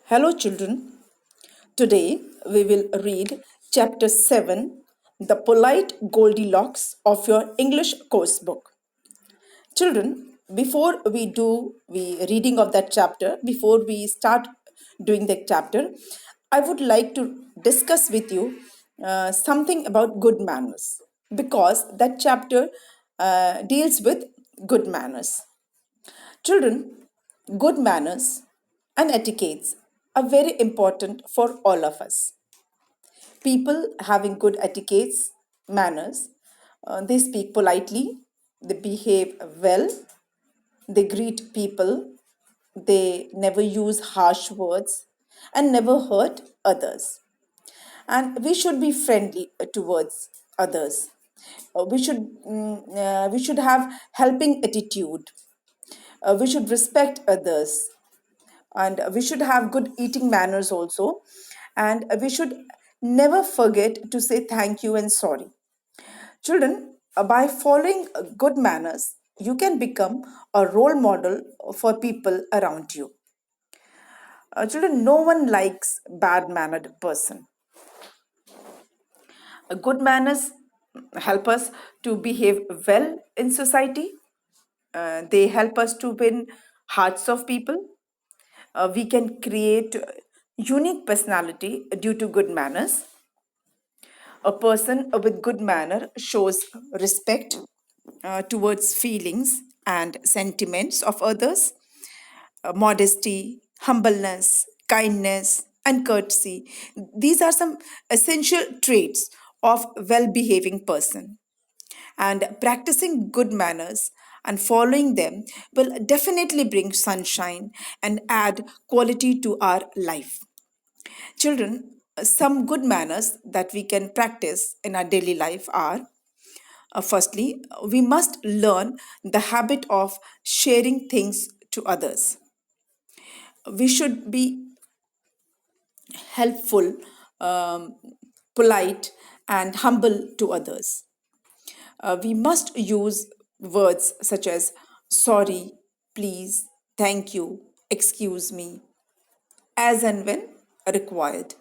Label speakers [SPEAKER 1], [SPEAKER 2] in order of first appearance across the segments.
[SPEAKER 1] Hello, children. Today we will read Chapter 7, The Polite Goldilocks of your English course book. Children, before we do the reading of that chapter, before we start doing that chapter, I would like to discuss with you something about good manners because that chapter deals with good manners. Children, good manners and etiquettes are very important for all of us. People having good etiquettes, manners, they speak politely, they behave well, they greet people, they never use harsh words, and never hurt others. And we should be friendly towards others. We should have helping attitude. We should respect others, and we should have good eating manners also, and we should never forget to say thank you and sorry. Children, by following good manners, you can become a role model for people around you. Children, no one likes bad mannered person. Good manners help us to behave well in society. They help us to win hearts of people. We can create unique personality due to good manners. A person with good manner shows respect towards feelings and sentiments of others, modesty, humbleness, kindness, and courtesy. These are some essential traits of well-behaving person. And practicing good manners and following them will definitely bring sunshine and add quality to our life. Children, some good manners that we can practice in our daily life are firstly, we must learn the habit of sharing things to others. We should be helpful, um, polite, and humble to others. We must use words such as sorry, please, thank you, excuse me, as and when required.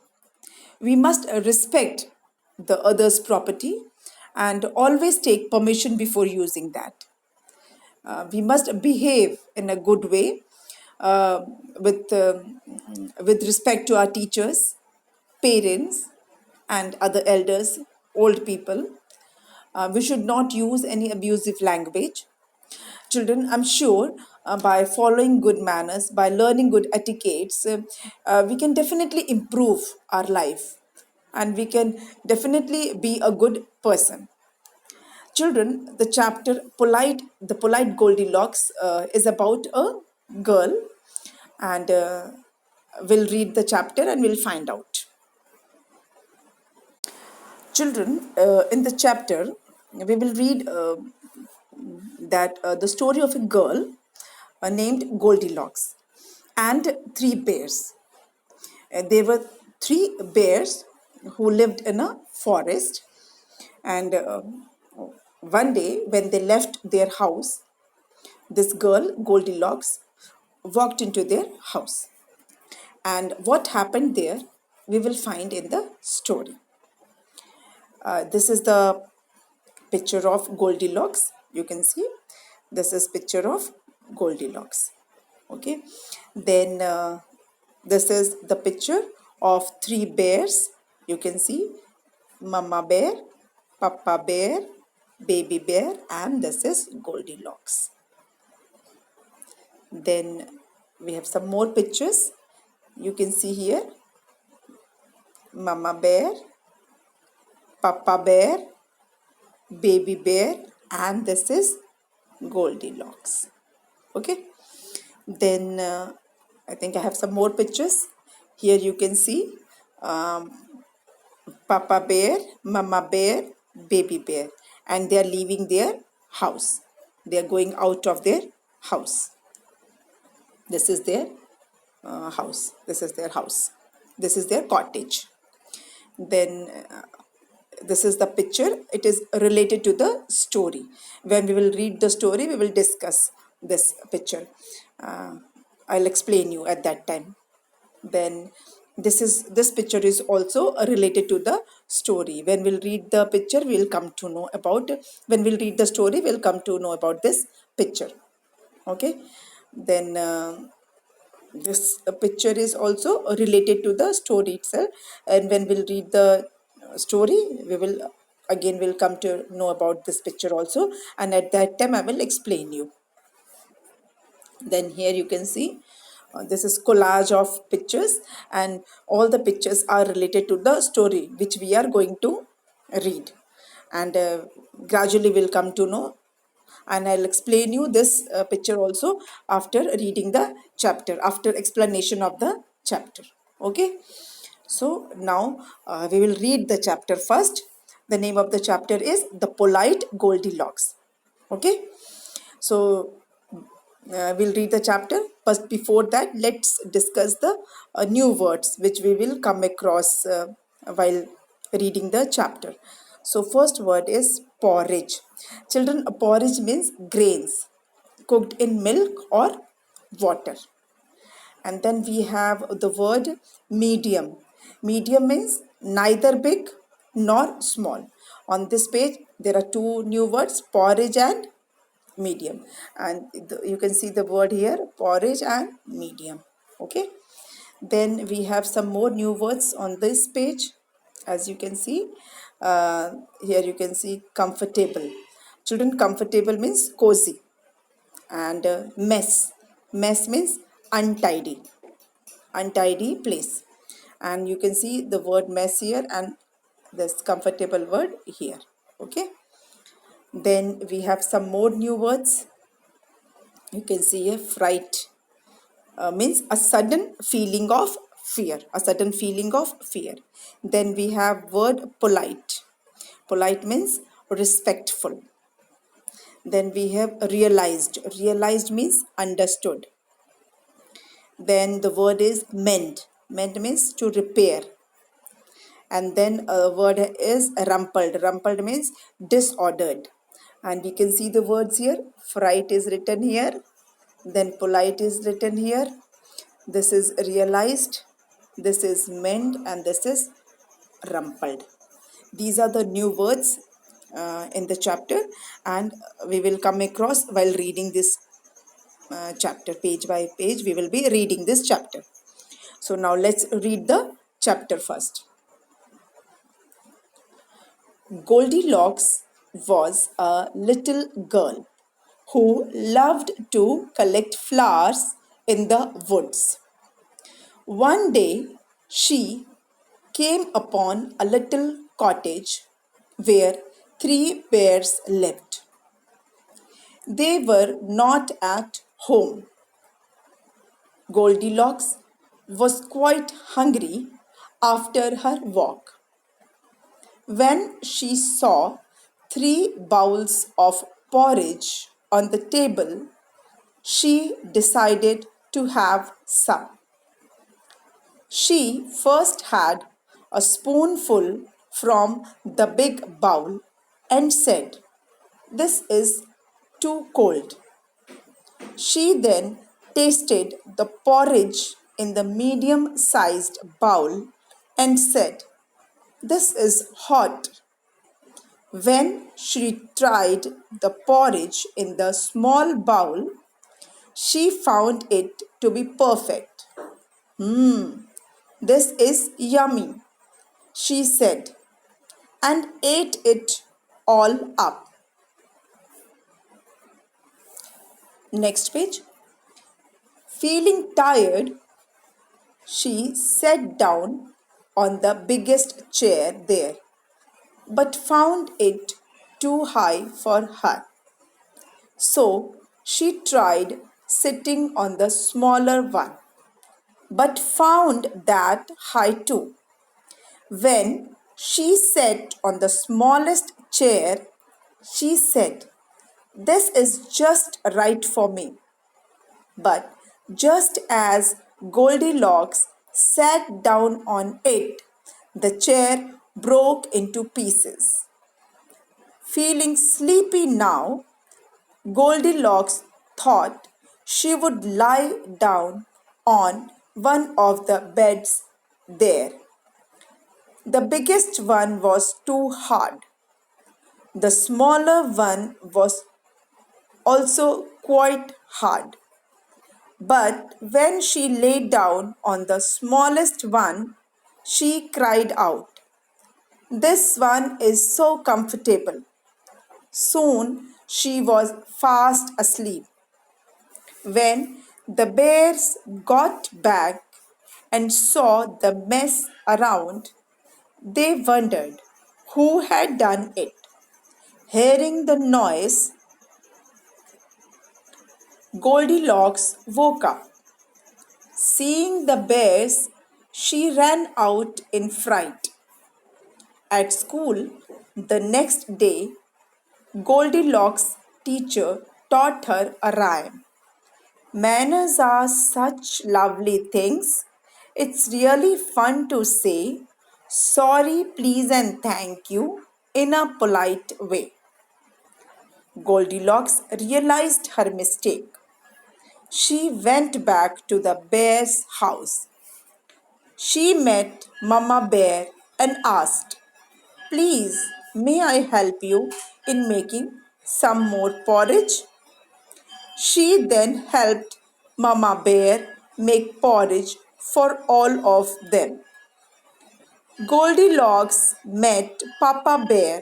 [SPEAKER 1] We must respect the other's property and always take permission before using that. We must behave in a good way uh, with, uh, with respect to our teachers, parents, and other elders, old people. We should not use any abusive language. Children, I'm sure by following good manners, by learning good etiquettes, we can definitely improve our life and we can definitely be a good person. Children, the polite Goldilocks is about a girl, and we'll read the chapter and we'll find out. Children, in the chapter, we will read that the story of a girl named Goldilocks and three bears. There were three bears who lived in a forest, and one day when they left their house, this girl, Goldilocks, walked into their house. And what happened there, we will find in the story. This is the picture of Goldilocks. You can see this is picture of Goldilocks. Okay. Then this is the picture of three bears. You can see Mama bear, Papa bear, baby bear, and this is Goldilocks. Then we have some more pictures. You can see here Mama bear, Papa bear, baby bear, and this is Goldilocks. Okay. Then I think I have some more pictures. Here you can see um, Papa bear, Mama bear, baby bear, and they are leaving their house. They are going out of their house. This is their house. This is their house. This is their cottage. Then this is the picture. It is related to the story. When we will read the story, we will discuss this picture. I'll explain you at that time. Then this picture is also related to the story. When we'll read the picture, we'll come to know about, when we'll read the story, we'll come to know about this picture. Okay. Then this picture is also related to the story itself, and when we'll read the story, we will again will come to know about this picture also, and at that time I will explain you. Then here you can see this is collage of pictures, and all the pictures are related to the story which we are going to read, and gradually we'll come to know, and I'll explain you this picture also after reading the chapter, after explanation of the chapter. Okay. So now we will read the chapter first. The name of the chapter is The Polite Goldilocks. Okay. So we'll read the chapter, but before that, let's discuss the new words which we will come across while reading the chapter. So first word is porridge. Children, porridge means grains cooked in milk or water. And then we have the word medium. Medium means neither big nor small. On this page there are two new words, porridge and medium, and you can see the word here, porridge and medium. Okay. Then we have some more new words on this page. As you can see, here you can see comfortable. Children, comfortable means cozy. And mess. Mess means untidy. Untidy place. And you can see the word mess here and this comfortable word here. Okay. Then we have some more new words. You can see a fright means a sudden feeling of fear. A sudden feeling of fear. Then we have word polite. Polite means respectful. Then we have realized. Realized means understood. Then the word is mend. Mend means to repair. And then a word is rumpled. Rumpled means disordered. And we can see the words here. Fright is written here. Then polite is written here. This is realized. This is mend. And this is rumpled. These are the new words in the chapter, and we will come across while reading this chapter. Page by page we will be reading this chapter. So now let's read the chapter first. Goldilocks was a little girl who loved to collect flowers in the woods. One day she came upon a little cottage where three bears lived. They were not at home. Goldilocks was quite hungry after her walk. When she saw three bowls of porridge on the table, she decided to have some. She first had a spoonful from the big bowl and said, "This is too cold." She then tasted the porridge in the medium sized bowl and said, "This is hot." When she tried the porridge in the small bowl, she found it to be perfect. "This is yummy," she said, and ate it all up. Next page. Feeling tired, she sat down on the biggest chair there, but found it too high for her. So she tried sitting on the smaller one, but found that high too. When she sat on the smallest chair, she said, "This is just right for me." But just as Goldilocks sat down on it, the chair broke into pieces. Feeling sleepy now, Goldilocks thought she would lie down on one of the beds there. The biggest one was too hard. The smaller one was also quite hard. But when she lay down on the smallest one, she cried out, "This one is so comfortable." Soon she was fast asleep. When the bears got back and saw the mess around, they wondered who had done it. Hearing the noise, Goldilocks woke up. Seeing the bears, she ran out in fright. At school, the next day, Goldilocks' teacher taught her a rhyme. Manners are such lovely things. It's really fun to say sorry, please, and thank you in a polite way. Goldilocks realized her mistake. She went back to the bear's house. She met Mama Bear and asked, "Please, may I help you in making some more porridge?" She then helped Mama Bear make porridge for all of them. Goldilocks met Papa Bear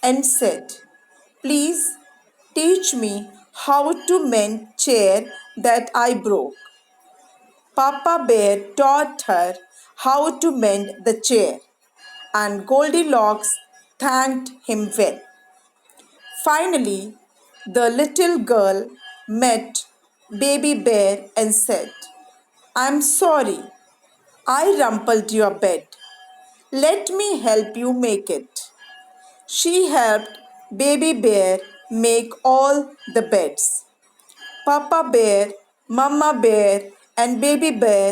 [SPEAKER 1] and said, "Please teach me how to mend chair that I broke." Papa Bear taught her how to mend the chair, and Goldilocks thanked him well. Finally, the little girl met Baby Bear and said, "I'm sorry, I rumpled your bed. Let me help you make it." She helped Baby Bear make all the beds. Papa Bear, Mama Bear, and Baby Bear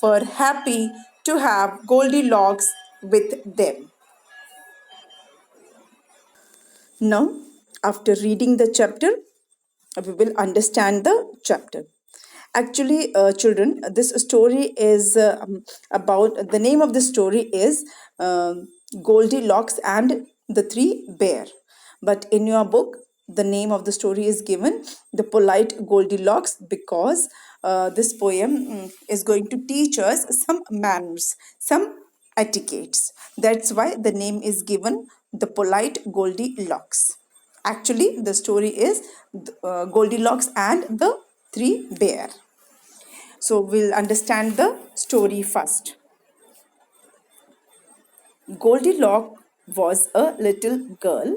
[SPEAKER 1] were happy to have Goldilocks with them. Now, after reading the chapter, we will understand the chapter. Actually, children, this story is about the name of the story is Goldilocks and the Three Bear. But in your book, the name of the story is given The Polite Goldilocks because this poem is going to teach us some manners, some etiquettes. That's why the name is given The Polite Goldilocks. Actually, the story is Goldilocks and the Three Bear. So we'll understand the story first. Goldilocks was a little girl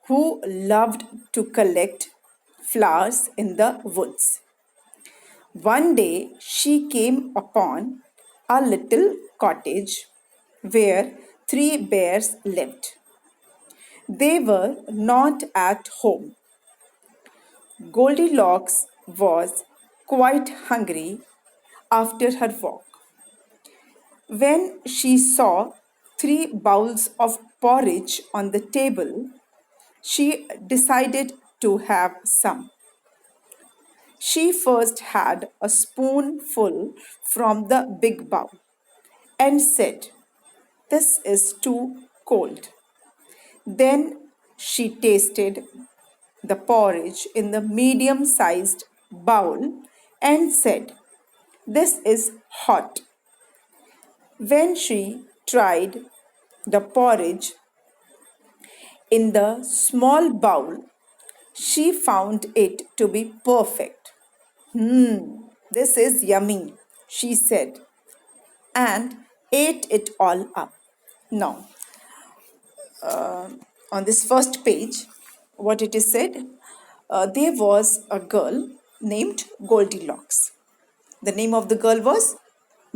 [SPEAKER 1] who loved to collect flowers in the woods. One day she came upon a little cottage where three bears lived. They were not at home. Goldilocks was quite hungry after her walk. When she saw three bowls of porridge on the table, she decided to have some. She first had a spoonful from the big bowl and said, "This is too cold." Then she tasted the porridge in the medium sized bowl and said, "This is hot." When she tried the porridge in the small bowl, she found it to be perfect. "This is yummy," she said, and ate it all up. Now, on this first page, what it is said, there was a girl named Goldilocks. The name of the girl was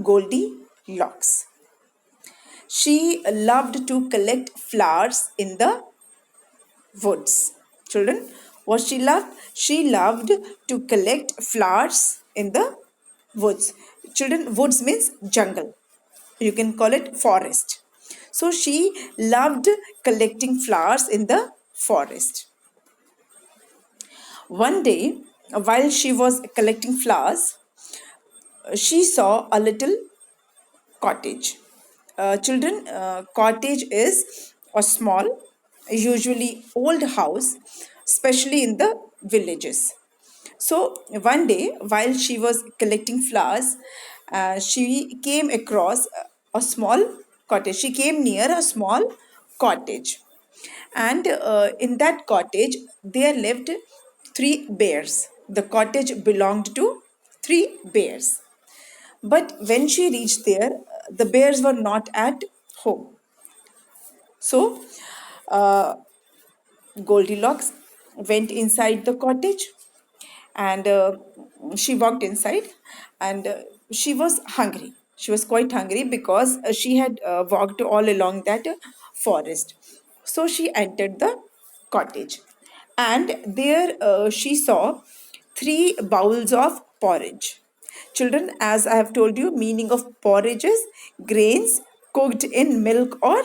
[SPEAKER 1] Goldilocks. She loved to collect flowers in the woods. Children, what she loved? She loved to collect flowers in the woods. Children, woods means jungle. You can call it forest. So she loved collecting flowers in the forest. One day, while she was collecting flowers, she saw a little cottage. Children, cottage is a small, usually old house, especially in the villages. So one day, while she was collecting flowers, she came across a small cottage. She came near a small cottage, and in that cottage, there lived three bears. The cottage belonged to three bears. But when she reached there, the bears were not at home. So Goldilocks went inside the cottage, and she walked inside, and she was hungry. She was quite hungry because she had walked all along that forest. So she entered the cottage, and there she saw three bowls of porridge. Children, as I have told you, meaning of porridge is grains cooked in milk or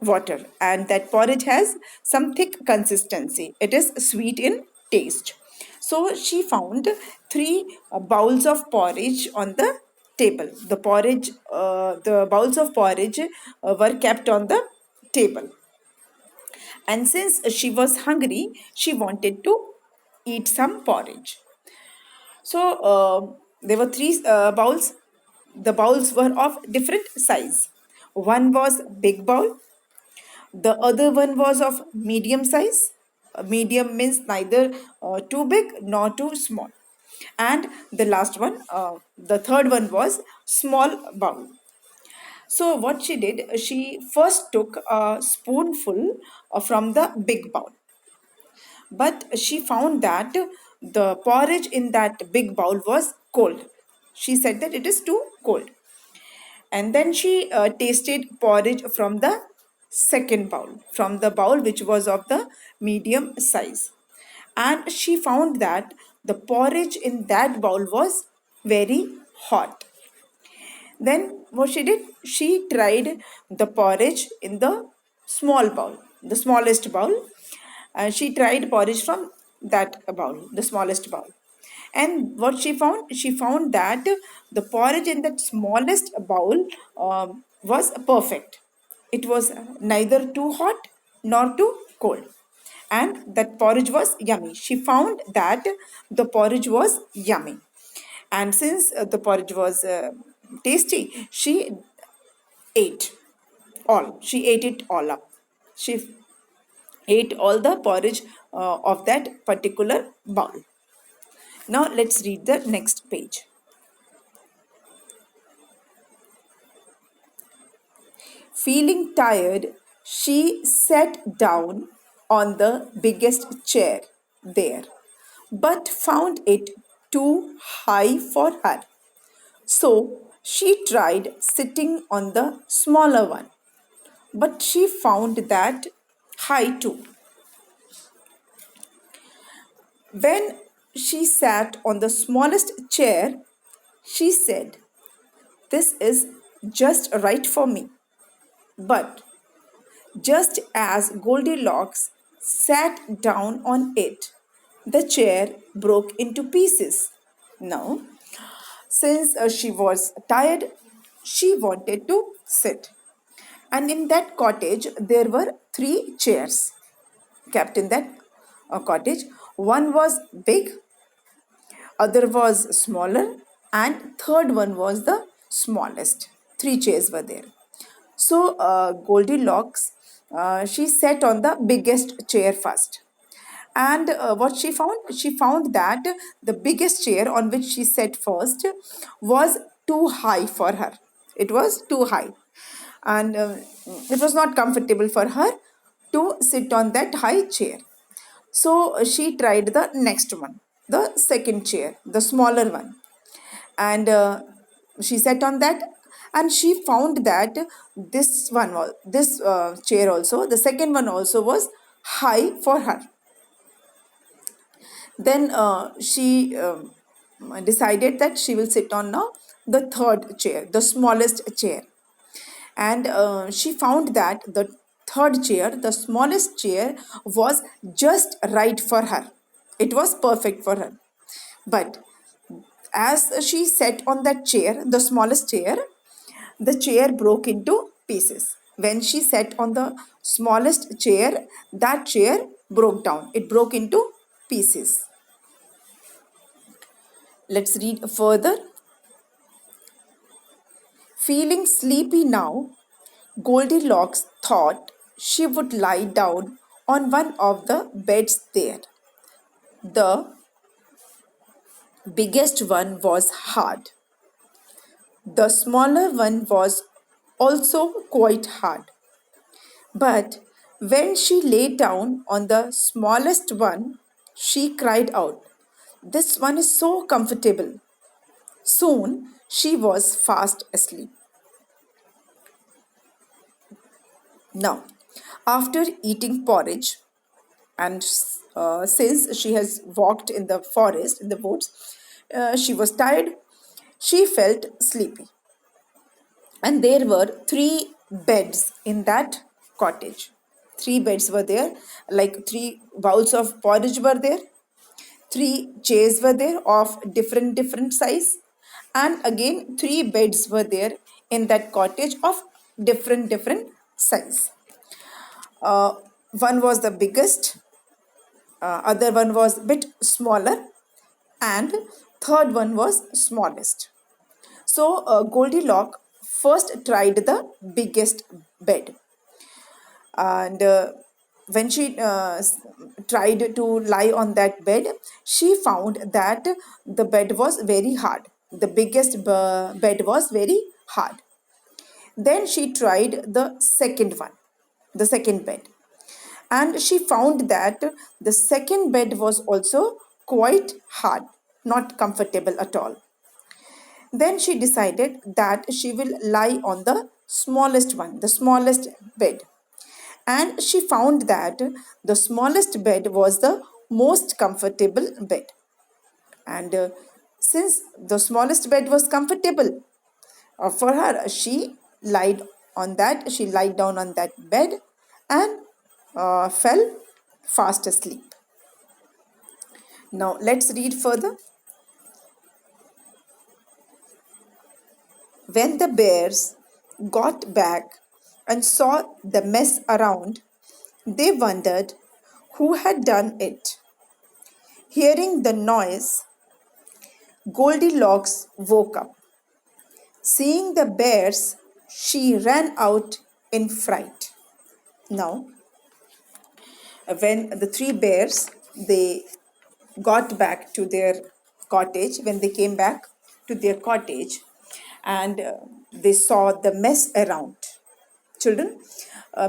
[SPEAKER 1] water, and that porridge has some thick consistency. It is sweet in taste. So she found three bowls of porridge on the table. The bowls of porridge were kept on the table, and since she was hungry, she wanted to eat some porridge. So there were three bowls. The bowls were of different size. One was big bowl, the other one was of medium size. Medium means neither too big nor too small. And the last one, the third one was small bowl. So what she did, she first took a spoonful from the big bowl. But she found that the porridge in that big bowl was cold. She said that it is too cold. And then she tasted porridge from the second bowl, from the bowl which was of the medium size. And she found that the porridge in that bowl was very hot. Then what she did, she tried the porridge in the small bowl, the smallest bowl. She tried porridge from that bowl, the smallest bowl. And what she found that the porridge in that smallest bowl was perfect. It was neither too hot nor too cold. And that porridge was yummy. She found that the porridge was yummy. And since the porridge was tasty, she ate she ate it all up. She ate all the porridge of that particular bowl. Now let's read the next page. Feeling tired, she sat down on the biggest chair there, but found it too high for her. So she tried sitting on the smaller one, but she found that high too. When she sat on the smallest chair, she said, "This is just right for me." But just as Goldilocks sat down on it, the chair broke into pieces. Now, since she was tired, she wanted to sit. And in that cottage, there were three chairs kept in that cottage. One was big, other was smaller, and third one was the smallest. Three chairs were there. So Goldilocks, she sat on the biggest chair first. And what she found that the biggest chair on which she sat first was too high for her. It was too high, and it was not comfortable for her to sit on that high chair. So she tried the next one, the second chair, the smaller one, and she sat on that, and she found that this chair also, the second one also was high for her. Then she decided that she will sit on now the third chair, the smallest chair. And she found that the third chair, the smallest chair, was just right for her. It was perfect for her. But As she sat on that chair, the smallest chair, the chair broke into pieces. When she sat on the smallest chair, that chair broke down. It broke into pieces. Let's read further. Feeling sleepy now, Goldilocks thought she would lie down on one of the beds there. The biggest one was hard. The smaller one was also quite hard. But when she lay down on the smallest one, she cried out, "This one is so comfortable." Soon she was fast asleep. Now, after eating porridge, and since she has walked in the forest, in the woods, she was tired, she felt sleepy. And there were three beds in that cottage. Three beds were there, like three bowls of porridge were there, three chairs were there of different size, and again three beds were there in that cottage of different size. uh, one was the biggest, other one was bit smaller, and third one was smallest. So Goldilocks first tried the biggest bed, and when she tried to lie on that bed, she found that the bed was very hard. The biggest bed was very hard. Then she tried the second bed, and she found that the second bed was also quite hard, not comfortable at all. Then she decided that she will lie on the smallest one, the smallest bed. And she found that the smallest bed was the most comfortable bed. And since the smallest bed was comfortable for her, she lied down on that bed and fell fast asleep. Now let's read further. When the bears got back and saw the mess around, they wondered who had done it. Hearing the noise, Goldilocks woke up. Seeing the bears, she ran out in fright. Now, when the three bears they got back to their cottage, when they came back to their cottage, and they saw the mess around. Children,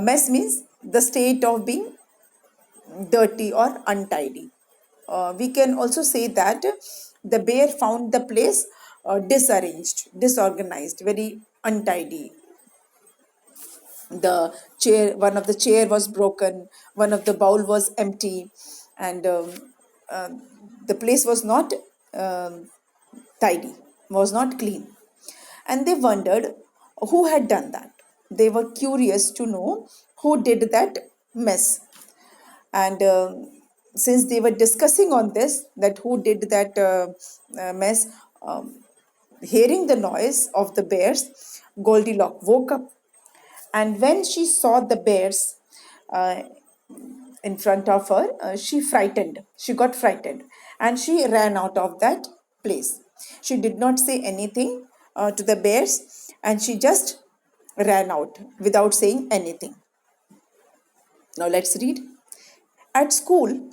[SPEAKER 1] mess means the state of being dirty or untidy. We can also say that the bear found the place disarranged, disorganized, very untidy. The chair, one of the chair was broken, one of the bowl was empty, and uh, the place was not um, tidy, was not clean. And they wondered who had done that. They were curious to know who did that mess. And since they were discussing on this, that who did that mess, hearing the noise of the bears, Goldilocks woke up. And when she saw the bears uh, in front of her, she got frightened, and she ran out of that place. She did not say anything to the bears, and she just ran out without saying anything. Now let's read. At school,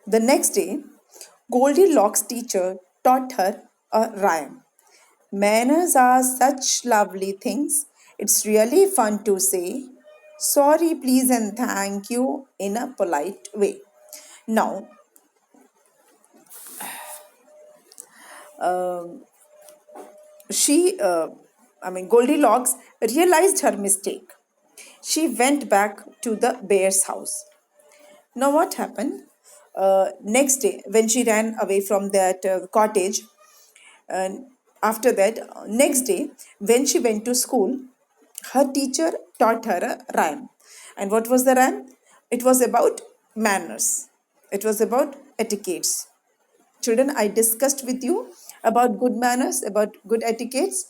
[SPEAKER 1] the next day, Goldilocks' teacher taught her a rhyme. Manners are such lovely things. It's really fun to say sorry, please, and thank you in a polite way. Now, Goldilocks realized her mistake. She went back to the bear's house. Now, what happened? Next day, when she ran away from that cottage, and after that, next day, when she went to school, her teacher taught her a rhyme. And what was the rhyme? It was about manners, it was about etiquettes. Children, I discussed with you about good manners, about good etiquettes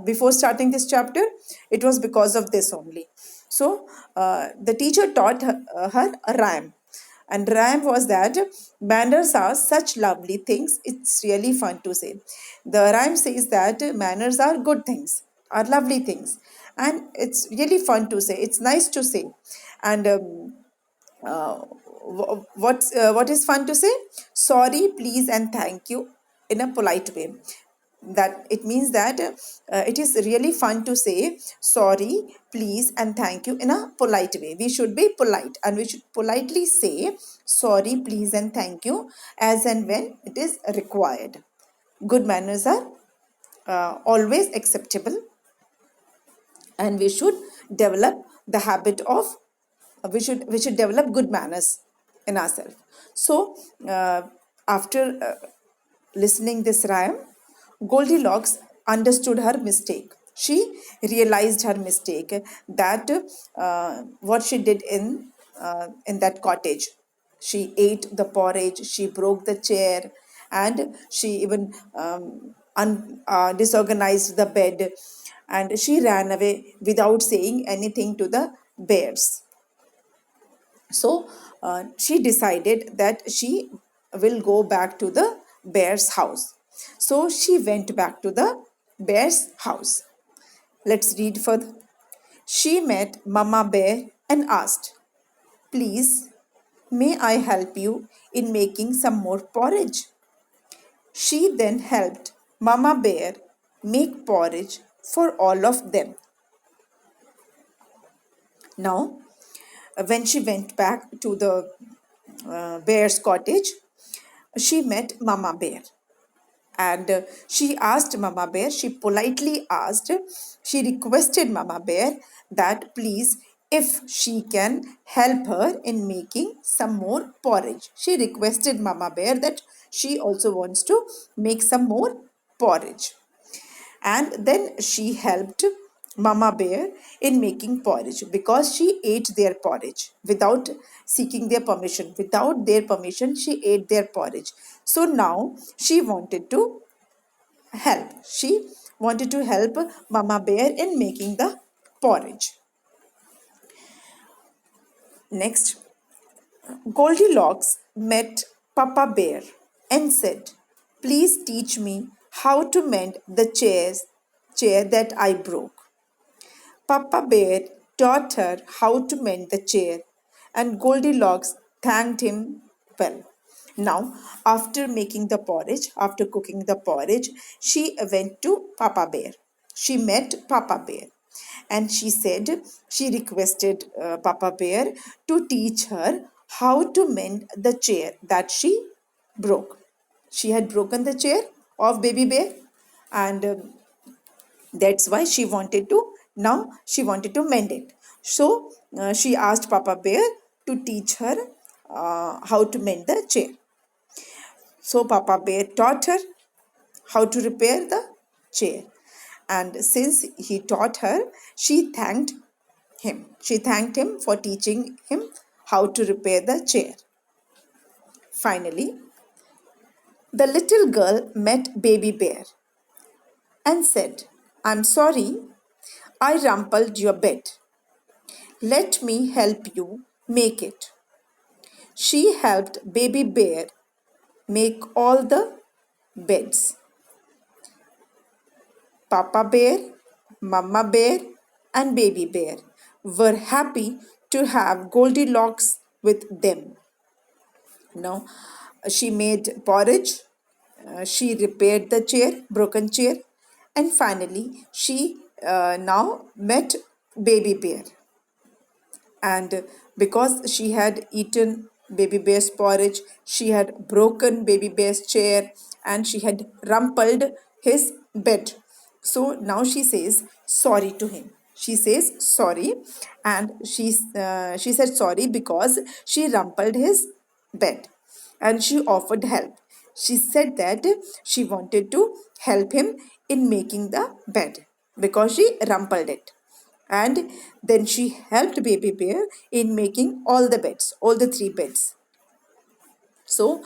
[SPEAKER 1] before starting this chapter? It was because of this only. So the teacher taught her a rhyme. And rhyme was that manners are such lovely things. It's really fun to say. The rhyme says that manners are good things, are lovely things. And it's really fun to say. It's nice to say. And what is fun to say? Sorry, please, and thank you in a polite way. That it means that it is really fun to say sorry, please, and thank you in a polite way. We should be polite, and we should politely say sorry, please, and thank you as and when it is required. Good manners are always acceptable, and we should develop the habit of we should develop good manners in ourselves. So after listening this rhyme, Goldilocks understood her mistake. She realized her mistake, that what she did in that cottage. She ate the porridge, she broke the chair, and she even disorganized the bed, and she ran away without saying anything to the bears. So she decided that she will go back to the bear's house. So she went back to the bear's house. Let's read further. She met Mama Bear and asked, "Please, may I help you in making some more porridge?" She then helped Mama Bear make porridge for all of them. Now, when she went back to the bear's cottage, she met Mama Bear. And she asked Mama Bear, she politely asked, she requested Mama Bear that please, if she can help her in making some more porridge. She requested Mama Bear that she also wants to make some more porridge. And then she helped Mama Bear in making porridge, because she ate their porridge without seeking their permission. Without their permission, she ate their porridge. So now she wanted to help. She wanted to help Mama Bear in making the porridge. Next, Goldilocks met Papa Bear and said, "Please teach me how to mend the chair that I broke." Papa Bear taught her how to mend the chair, and Goldilocks thanked him well. Now, after making the porridge, after cooking the porridge, she went to Papa Bear. She met Papa Bear, and she said she requested Papa Bear to teach her how to mend the chair that she broke. She had broken the chair of Baby Bear, and that's why she wanted to mend it. So she asked Papa Bear to teach her how to mend the chair. So Papa Bear taught her how to repair the chair. And since he taught her, she thanked him for teaching him how to repair the chair. Finally, the little girl met Baby Bear and said, "I'm sorry, I rumpled your bed. Let me help you make it." She helped Baby Bear make all the beds. Papa Bear, Mama Bear, and Baby Bear were happy to have Goldilocks with them. Now, she made porridge, she repaired the broken chair, and finally, she now met Baby Bear. And because she had eaten Baby Bear's porridge, she had broken Baby Bear's chair, and she had rumpled his bed. So now she says sorry to him. She says sorry, and she said sorry because she rumpled his bed, and she offered help. She said that she wanted to help him in making the bed because she rumpled it. And then she helped Baby Bear in making all the beds, all the three beds. So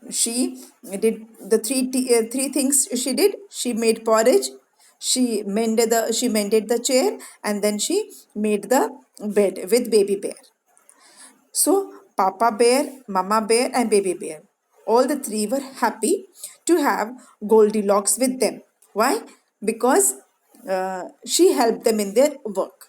[SPEAKER 1] She did the three things she did. She made porridge, she mended the chair, and then she made the bed with baby bear. So Papa Bear, Mama Bear, and Baby Bear, all the three were happy to have Goldilocks with them. Why? Because she helped them in their work,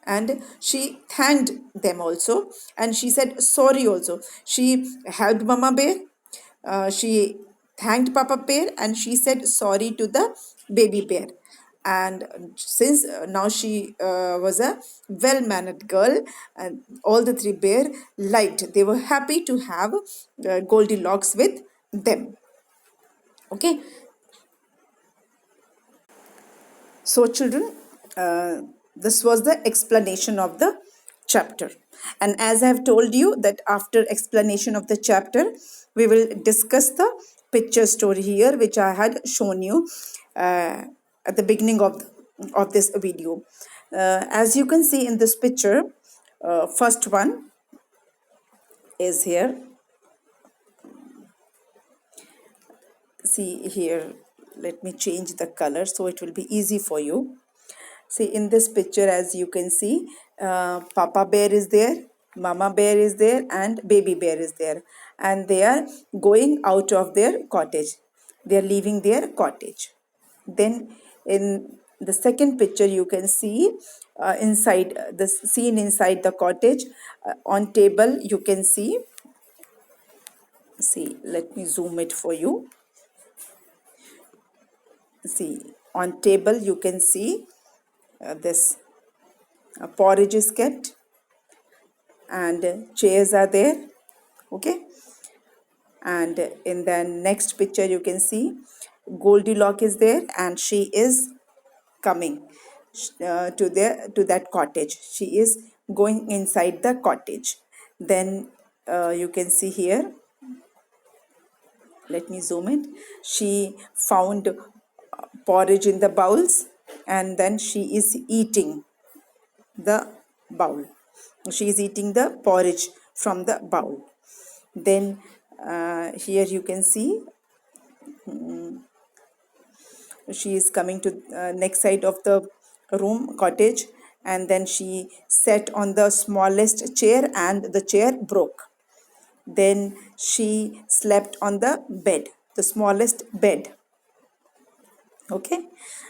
[SPEAKER 1] and she thanked them also, and she said sorry also. She helped Mama Bear, she thanked Papa Bear, and she said sorry to the baby bear. And since now she was a well mannered girl, and all the three bear liked, they were happy to have Goldilocks with them. Okay. So, children, this was the explanation of the chapter. And as I have told you, that after explanation of the chapter, we will discuss the picture story here, which I had shown you at the beginning of this video. As you can see in this picture, first one is here. See here, let me change the color so it will be easy for you. See, in this picture, as you can see, Papa Bear is there, Mama Bear is there, and Baby Bear is there. And they are going out of their cottage. They are leaving their cottage. Then, in the second picture, you can see inside the scene inside the cottage. On table, you can see, let me zoom it for you. See, on table, you can see this porridge is kept, and chairs are there. Okay. And in the next picture you can see Goldilocks is there, and she is coming to that cottage. She is going inside the cottage. Then you can see here, let me zoom in. She found porridge in the bowls, and then she is eating the bowl. She is eating the porridge from the bowl. Then here you can see she is coming to next side of the room cottage, and then she sat on the smallest chair, and the chair broke. Then she slept on the bed, the smallest bed. Okay.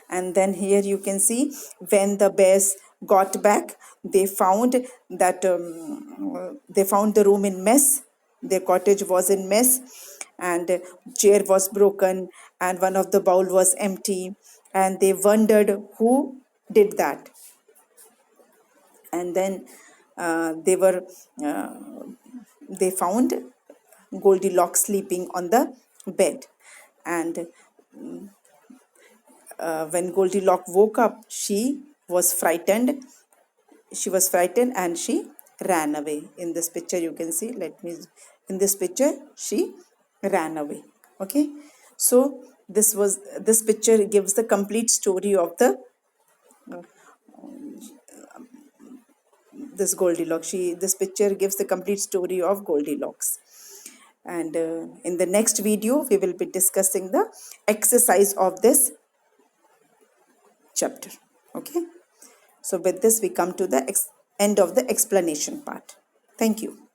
[SPEAKER 1] And then here you can see when the bears got back, they found that they found the room in mess. Their cottage was in mess, and chair was broken, and one of the bowl was empty, and they wondered who did that. And then uh, they found Goldilocks sleeping on the bed. And when Goldilocks woke up, was frightened. She was frightened, and she ran away. In this picture, you can see. In this picture, she ran away. Okay. So this picture gives the complete story of the this Goldilocks. This picture gives the complete story of Goldilocks. And in the next video, we will be discussing the exercise of this chapter. Okay. So with this, we come to the end of the explanation part. Thank you.